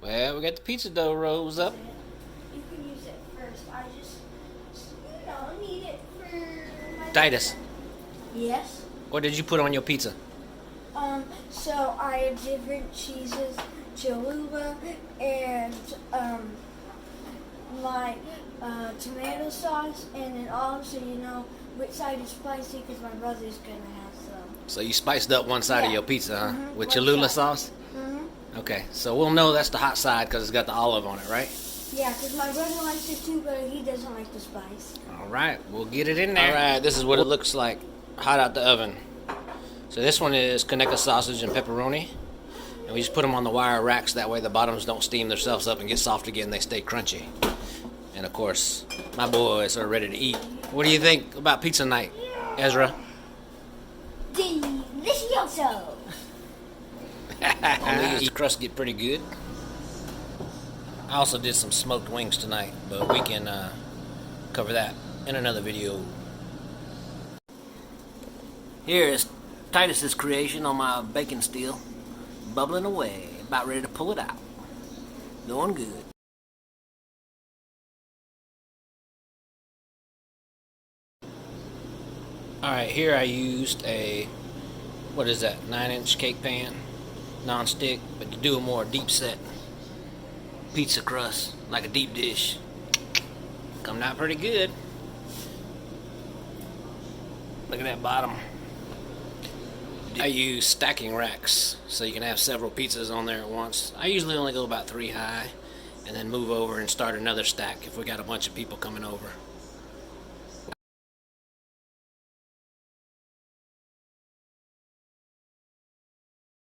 Well, we got the pizza dough rolls up. You can use it first. I just, need it for my Titus, Yes. what did you put on your pizza? So I have different cheeses, Cholula, and my tomato sauce, and then also which side is spicy because my brother's gonna have some. So you spiced up one side of Yeah. your pizza, huh? With One Cholula side. sauce? Okay, so we'll know that's the hot side because it's got the olive on it, right? Yeah, because my brother likes it too, but he doesn't like the spice. All right, we'll get it in there. All right, this is what it looks like hot out the oven. So this one is Kaneka sausage and pepperoni. And we just put them on the wire racks. That way the bottoms don't steam themselves up and get soft again. They stay crunchy. And of course, my boys are ready to eat. What do you think about pizza night, Ezra? Delicioso! The crust get pretty good. I also did some smoked wings tonight, but we can cover that in another video. Here is Titus's creation on my bacon steel, bubbling away, about ready to pull it out. Going good. Alright, here I used a, what is that, 9-inch cake pan, non-stick, but to do a more deep set pizza crust, like a deep dish. Coming out pretty good. Look at that bottom. I use stacking racks so you can have several pizzas on there at once. I usually only go about 3 high and then move over and start another stack if we got a bunch of people coming over.